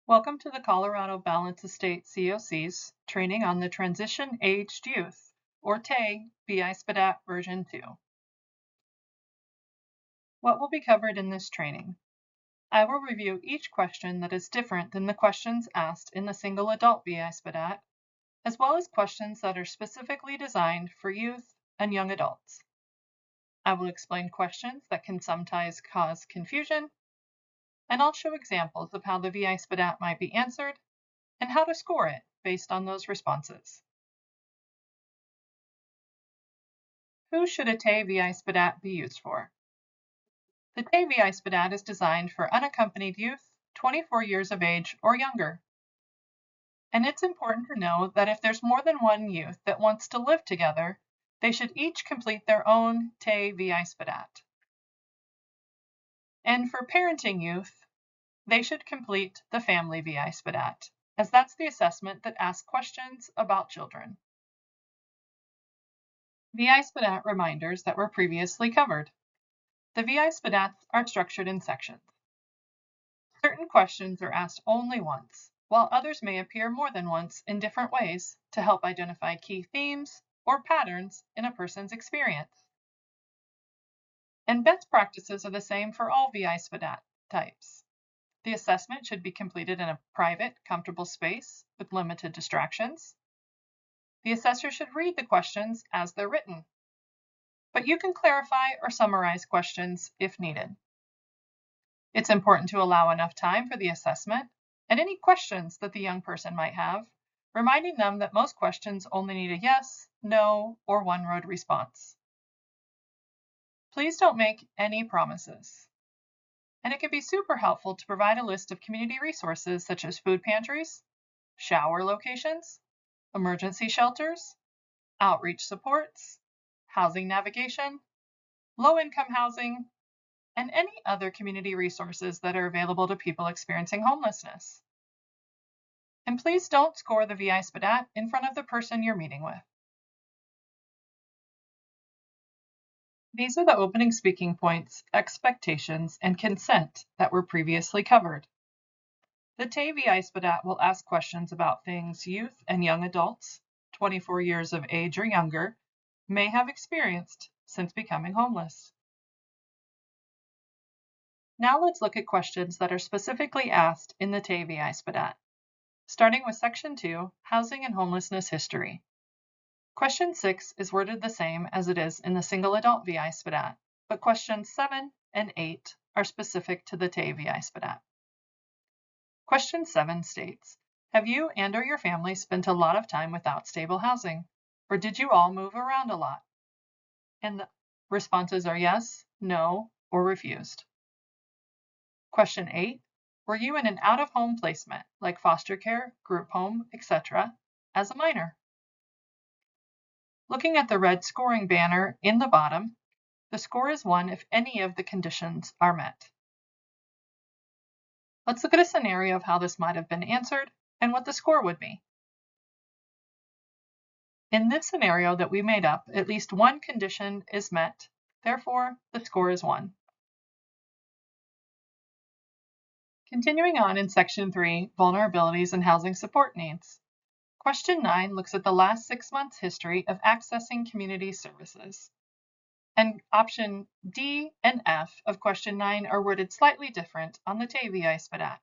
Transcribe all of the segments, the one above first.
Welcome to the Colorado Balanced Estate COC's training on the Transition Aged Youth, or TAY VI SPDAT version 2. What will be covered in this training? I will review each question that is different than the questions asked in the single adult VI SPDAT, as well as questions that are specifically designed for youth and young adults. I will explain questions that can sometimes cause confusion, and I'll show examples of how the VI SPDAT might be answered and how to score it based on those responses. Who should a TAY VI SPDAT be used for? The TAY VI SPDAT is designed for unaccompanied youth, 24 years of age or younger. And it's important to know that if there's more than one youth that wants to live together, they should each complete their own TAY VI SPDAT. And for parenting youth, they should complete the Family VI SPDAT, as that's the assessment that asks questions about children. VI SPDAT reminders that were previously covered. The VI SPDATs are structured in sections. Certain questions are asked only once, while others may appear more than once in different ways to help identify key themes or patterns in a person's experience. And best practices are the same for all VI SPDAT types. The assessment should be completed in a private, comfortable space with limited distractions. The assessor should read the questions as they're written, but you can clarify or summarize questions if needed. It's important to allow enough time for the assessment and any questions that the young person might have, reminding them that most questions only need a yes, no, or one-word response. Please don't make any promises. And it can be super helpful to provide a list of community resources such as food pantries, shower locations, emergency shelters, outreach supports, housing navigation, low-income housing, and any other community resources that are available to people experiencing homelessness. And please don't score the VI SPDAT in front of the person you're meeting with. These are the opening speaking points, expectations, and consent that were previously covered. The TAY VI SPDAT will ask questions about things youth and young adults, 24 years of age or younger, may have experienced since becoming homeless. Now let's look at questions that are specifically asked in the TAY VI SPDAT, starting with Section 2, Housing and Homelessness History. Question 6 is worded the same as it is in the single adult VI SPDAT, but questions 7 and 8 are specific to the TAY VI SPDAT. Question 7 states, have you and or your family spent a lot of time without stable housing, or did you all move around a lot? And the responses are yes, no, or refused. Question 8, were you in an out-of-home placement, like foster care, group home, etc., as a minor? Looking at the red scoring banner in the bottom, the score is 1 if any of the conditions are met. Let's look at a scenario of how this might have been answered and what the score would be. In this scenario that we made up, at least one condition is met, therefore the score is 1. Continuing on in Section 3, Vulnerabilities and Housing Support Needs. Question 9 looks at the last 6 months' history of accessing community services. And option D and F of question 9 are worded slightly different on the TAY VI SPDAT.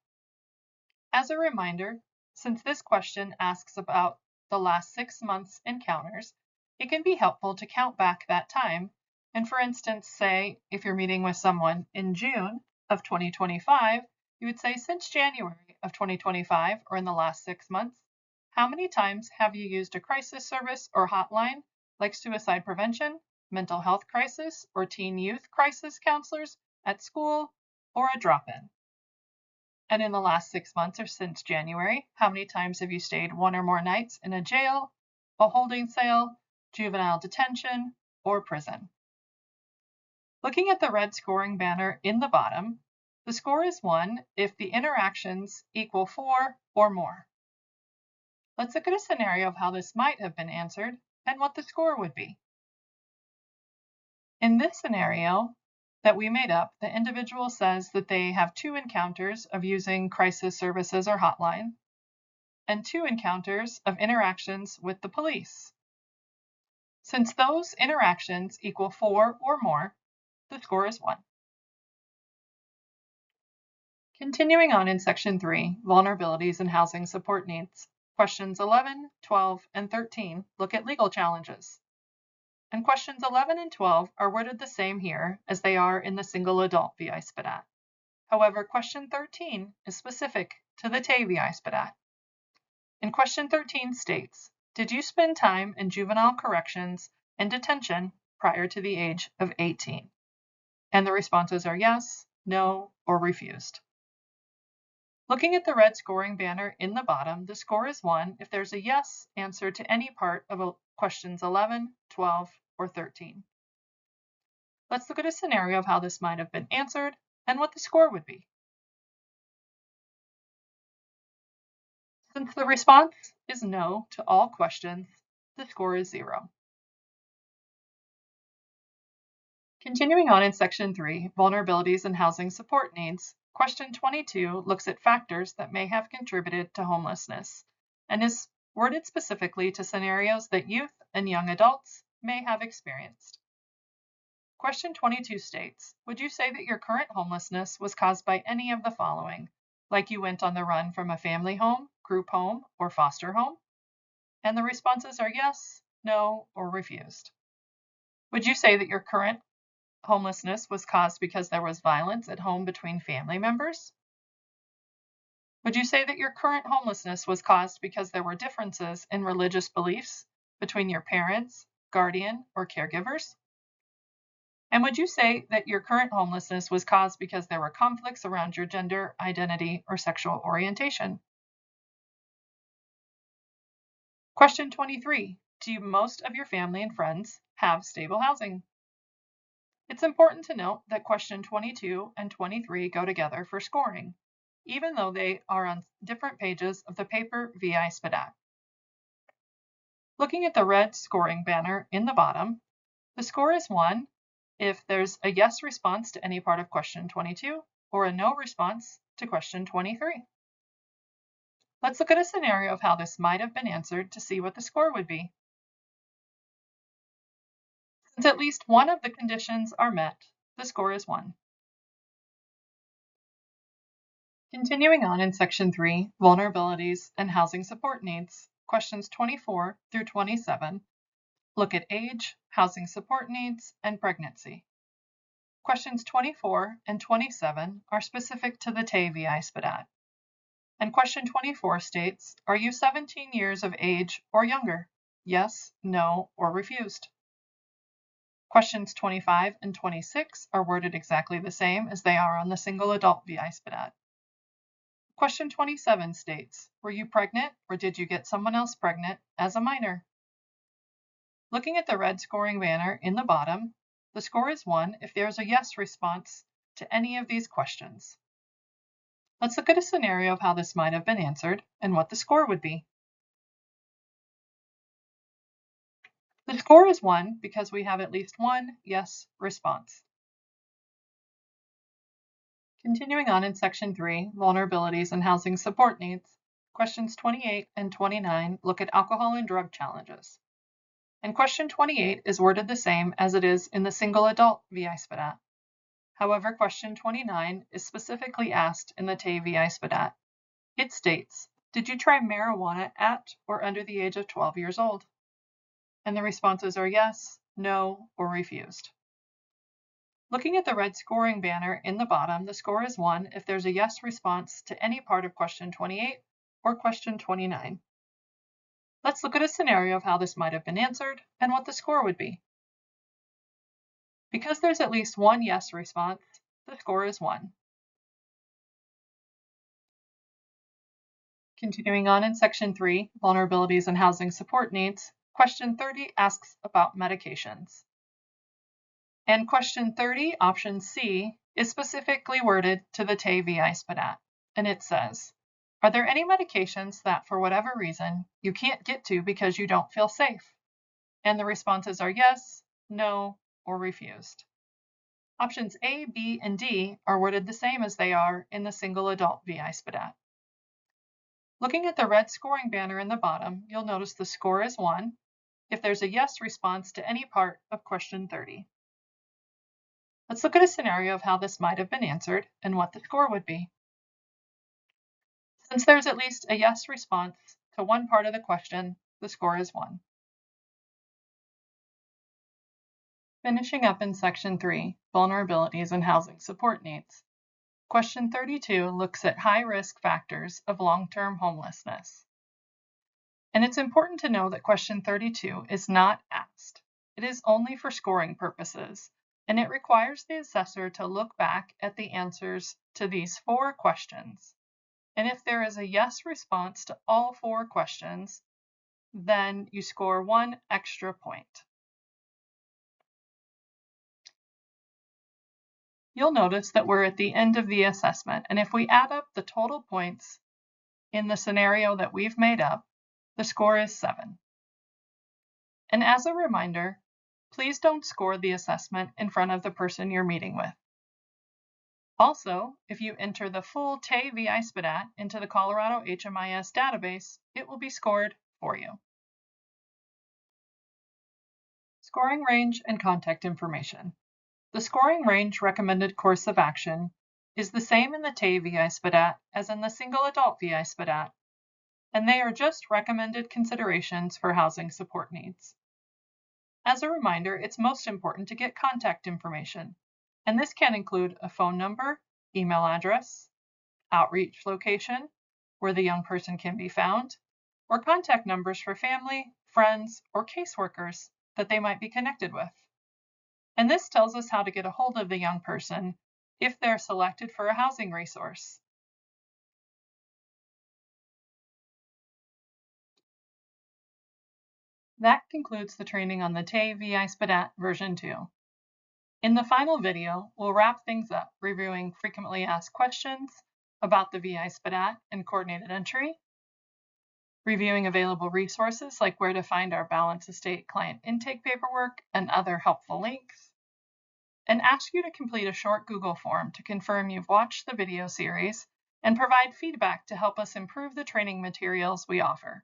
As a reminder, since this question asks about the last 6 months' encounters, it can be helpful to count back that time. And for instance, say if you're meeting with someone in June of 2025, you would say since January of 2025 or in the last 6 months, how many times have you used a crisis service or hotline like suicide prevention, mental health crisis, or teen youth crisis counselors at school, or a drop-in? And in the last 6 months or since January, how many times have you stayed 1 or more nights in a jail, a holding cell, juvenile detention, or prison? Looking at the red scoring banner in the bottom, the score is 1 if the interactions equal 4 or more. Let's look at a scenario of how this might have been answered and what the score would be. In this scenario, that we made up, the individual says that they have 2 encounters of using crisis services or hotline and 2 encounters of interactions with the police. Since those interactions equal 4 or more, the score is 1. Continuing on in Section 3, Vulnerabilities and Housing Support Needs, questions 11, 12, and 13 look at legal challenges. And questions 11 and 12 are worded the same here as they are in the single adult VI SPDAT. However, question 13 is specific to the TAY VI SPDAT. And question 13 states, did you spend time in juvenile corrections and detention prior to the age of 18? And the responses are yes, no, or refused. Looking at the red scoring banner in the bottom, the score is 1 if there's a yes answer to any part of questions 11, 12, or 13. Let's look at a scenario of how this might have been answered and what the score would be. Since the response is no to all questions, the score is 0. Continuing on in Section 3, Vulnerabilities and Housing Support Needs, question 22 looks at factors that may have contributed to homelessness and is worded specifically to scenarios that youth and young adults may have experienced. Question 22 states, would you say that your current homelessness was caused by any of the following, like you went on the run from a family home, group home, or foster home? And the responses are yes, no, or refused. Would you say that your current homelessness was caused because there was violence at home between family members? Would you say that your current homelessness was caused because there were differences in religious beliefs between your parents, guardian, or caregivers? And would you say that your current homelessness was caused because there were conflicts around your gender, identity, or sexual orientation? Question 23. Do most of your family and friends have stable housing? It's important to note that question 22 and 23 go together for scoring, even though they are on different pages of the paper VI SPDAT. Looking at the red scoring banner in the bottom, the score is 1 if there's a yes response to any part of question 22 or a no response to question 23. Let's look at a scenario of how this might have been answered to see what the score would be. Since at least one of the conditions are met, the score is 1. Continuing on in Section 3, Vulnerabilities and Housing Support Needs, questions 24 through 27 look at age, housing support needs, and pregnancy. Questions 24 and 27 are specific to the TAY VI SPDAT. And question 24 states, are you 17 years of age or younger? Yes, no, or refused. Questions 25 and 26 are worded exactly the same as they are on the single adult VI SPDAT. Question 27 states, were you pregnant or did you get someone else pregnant as a minor? Looking at the red scoring banner in the bottom, the score is 1 if there's a yes response to any of these questions. Let's look at a scenario of how this might have been answered and what the score would be. The score is 1 because we have at least one yes response. Continuing on in Section 3, Vulnerabilities and Housing Support Needs, questions 28 and 29 look at alcohol and drug challenges. And question 28 is worded the same as it is in the single adult VI SPDAT. However, question 29 is specifically asked in the TAY VI SPDAT. It states, did you try marijuana at or under the age of 12 years old? And the responses are yes, no, or refused. Looking at the red scoring banner in the bottom, the score is 1 if there's a yes response to any part of question 28 or question 29. Let's look at a scenario of how this might have been answered and what the score would be. Because there's at least one yes response, the score is 1. Continuing on in Section 3, Vulnerabilities and Housing Support Needs, question 30 asks about medications. And question 30, option C, is specifically worded to the TAY VI SPDAT, and it says, are there any medications that, for whatever reason, you can't get to because you don't feel safe? And the responses are yes, no, or refused. Options A, B, and D are worded the same as they are in the single adult VI SPDAT. Looking at the red scoring banner in the bottom, you'll notice the score is 1 if there's a yes response to any part of question 30. Let's look at a scenario of how this might have been answered and what the score would be. Since there's at least a yes response to one part of the question, the score is 1. Finishing up in Section 3, Vulnerabilities and Housing Support Needs. Question 32 looks at high-risk factors of long-term homelessness. And it's important to know that question 32 is not asked. It is only for scoring purposes, and it requires the assessor to look back at the answers to these 4 questions. And if there is a yes response to all 4 questions, then you score 1 extra point. You'll notice that we're at the end of the assessment, and if we add up the total points in the scenario that we've made up, the score is 7. And as a reminder, please don't score the assessment in front of the person you're meeting with. Also, if you enter the full TAY VI SPDAT into the Colorado HMIS database, it will be scored for you. Scoring range and contact information. The scoring range recommended course of action is the same in the TAY VI SPDAT as in the single adult VI SPDAT, and they are just recommended considerations for housing support needs. As a reminder, it's most important to get contact information, and this can include a phone number, email address, outreach location, where the young person can be found, or contact numbers for family, friends, or caseworkers that they might be connected with. And this tells us how to get a hold of the young person if they're selected for a housing resource. That concludes the training on the TAY VI SPDAT version 2. In the final video, we'll wrap things up, reviewing frequently asked questions about the VI SPDAT and coordinated entry, reviewing available resources like where to find our balance estate client intake paperwork and other helpful links, and ask you to complete a short Google form to confirm you've watched the video series and provide feedback to help us improve the training materials we offer.